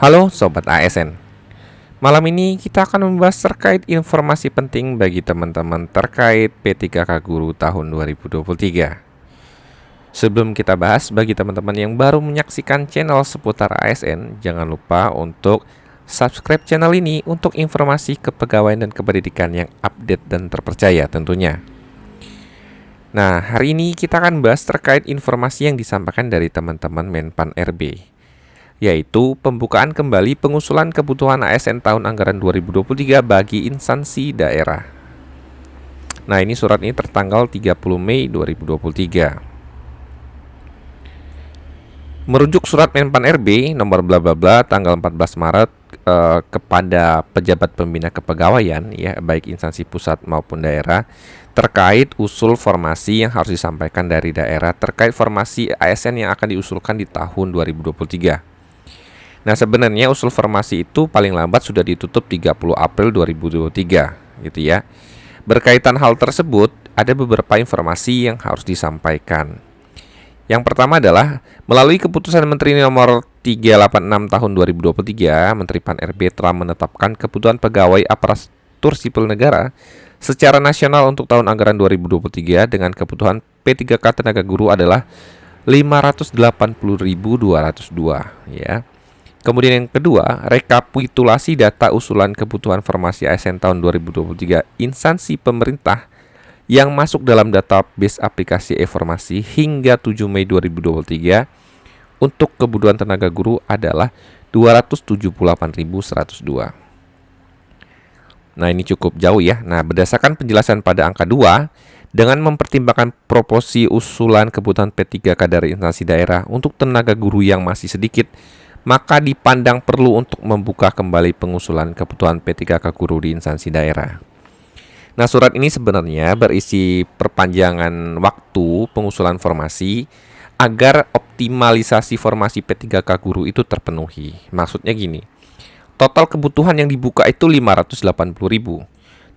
Halo Sobat ASN. Malam ini kita akan membahas terkait informasi penting bagi teman-teman terkait P3K Guru tahun 2023. Sebelum kita bahas, bagi teman-teman yang baru menyaksikan channel seputar ASN, jangan lupa untuk subscribe channel ini untuk informasi kepegawaian dan kependidikan yang update dan terpercaya tentunya. Nah, hari ini kita akan bahas terkait informasi yang disampaikan dari teman-teman Menpan RB, yaitu pembukaan kembali pengusulan kebutuhan ASN tahun anggaran 2023 bagi instansi daerah. Nah, ini surat ini tertanggal 30 Mei 2023. Merujuk surat Menpan RB nomor bla bla bla tanggal 14 Maret kepada pejabat pembina kepegawaian ya, baik instansi pusat maupun daerah, terkait usul formasi yang harus disampaikan dari daerah terkait formasi ASN yang akan diusulkan di tahun 2023. Nah, sebenarnya usul formasi itu paling lambat sudah ditutup 30 April 2023 gitu ya. Berkaitan hal tersebut, ada beberapa informasi yang harus disampaikan. Yang pertama adalah melalui keputusan Menteri nomor 386 tahun 2023, Menteri Pan RB telah menetapkan kebutuhan pegawai aparatur sipil negara secara nasional untuk tahun anggaran 2023 dengan kebutuhan P3K tenaga guru adalah 580.202 ya. Kemudian yang kedua, rekapitulasi data usulan kebutuhan formasi ASN tahun 2023 instansi pemerintah yang masuk dalam database aplikasi e-formasi hingga 7 Mei 2023 untuk kebutuhan tenaga guru adalah 278.102. Nah, ini cukup jauh ya. Nah, berdasarkan penjelasan pada angka 2, dengan mempertimbangkan proporsi usulan kebutuhan P3K dari instansi daerah untuk tenaga guru yang masih sedikit, maka dipandang perlu untuk membuka kembali pengusulan kebutuhan P3K guru di instansi daerah. Nah, surat ini sebenarnya berisi perpanjangan waktu pengusulan formasi agar optimalisasi formasi P3K guru itu terpenuhi. Maksudnya gini, total kebutuhan yang dibuka itu 580.000.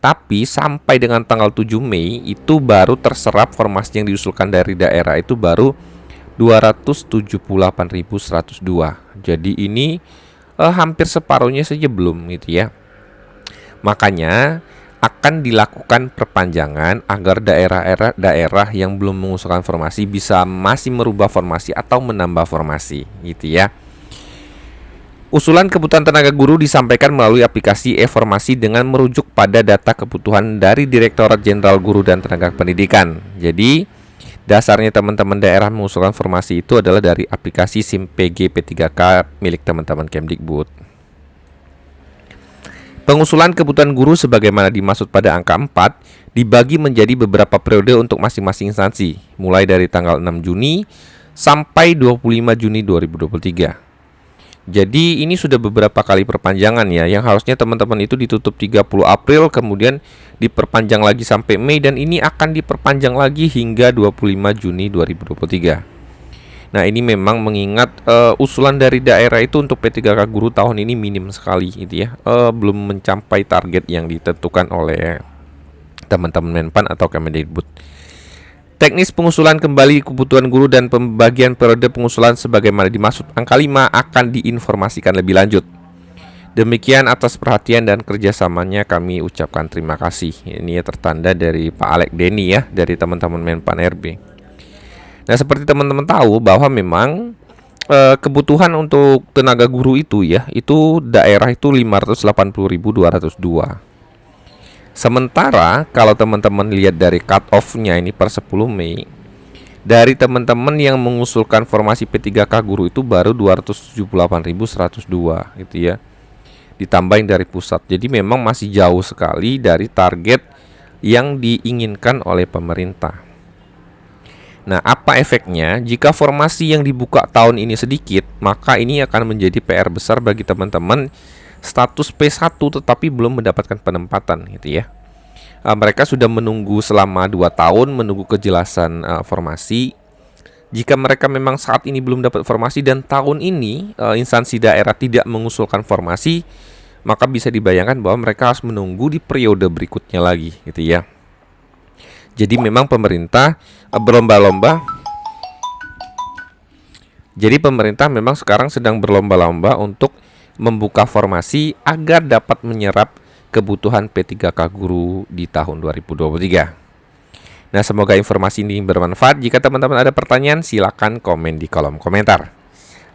Tapi sampai dengan tanggal 7 Mei itu baru terserap formasi yang diusulkan dari daerah itu baru 278.102. Jadi ini hampir separuhnya saja belum gitu ya. Makanya akan dilakukan perpanjangan agar daerah yang belum mengusulkan formasi bisa masih merubah formasi atau menambah formasi gitu ya. Usulan kebutuhan tenaga guru disampaikan melalui aplikasi e-formasi dengan merujuk pada data kebutuhan dari Direktorat Jenderal Guru dan Tenaga Pendidikan. Jadi dasarnya teman-teman daerah mengusulkan formasi itu adalah dari aplikasi SIM PG P3K milik teman-teman Kemdikbud. Pengusulan kebutuhan guru sebagaimana dimaksud pada angka 4 dibagi menjadi beberapa periode untuk masing-masing instansi, mulai dari tanggal 6 Juni sampai 25 Juni 2023. Jadi ini sudah beberapa kali perpanjangan ya, yang harusnya teman-teman itu ditutup 30 April kemudian diperpanjang lagi sampai Mei, dan ini akan diperpanjang lagi hingga 25 Juni 2023. Nah, ini memang mengingat usulan dari daerah itu untuk P3K guru tahun ini minim sekali gitu ya. Belum mencapai target yang ditentukan oleh teman-teman Menpan atau Kemendikbud. Teknis pengusulan kembali kebutuhan guru dan pembagian periode pengusulan sebagaimana dimaksud angka 5 akan diinformasikan lebih lanjut. Demikian atas perhatian dan kerjasamanya kami ucapkan terima kasih. Ini ya tertanda dari Pak Alek Deni ya, dari teman-teman Menpan RB. Nah, seperti teman-teman tahu bahwa memang kebutuhan untuk tenaga guru itu ya, itu daerah itu 580.202. Sementara kalau teman-teman lihat dari cut off-nya ini per 10 Mei, dari teman-teman yang mengusulkan formasi P3K guru itu baru 278.102 gitu ya. Ditambahin dari pusat. Jadi memang masih jauh sekali dari target yang diinginkan oleh pemerintah. Nah, apa efeknya? Jika formasi yang dibuka tahun ini sedikit, maka ini akan menjadi PR besar bagi teman-teman status P1 tetapi belum mendapatkan penempatan gitu ya. Mereka sudah menunggu selama 2 tahun menunggu kejelasan formasi. Jika mereka memang saat ini belum dapat formasi dan tahun ini instansi daerah tidak mengusulkan formasi, maka bisa dibayangkan bahwa mereka harus menunggu di periode berikutnya lagi gitu ya. Jadi memang pemerintah berlomba-lomba. Jadi pemerintah memang sekarang sedang berlomba-lomba untuk membuka formasi agar dapat menyerap kebutuhan P3K guru di tahun 2023. Nah, semoga informasi ini bermanfaat. Jika teman-teman ada pertanyaan, silakan komen di kolom komentar.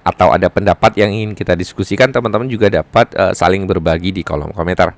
Atau ada pendapat yang ingin kita diskusikan, teman-teman juga dapat saling berbagi di kolom komentar.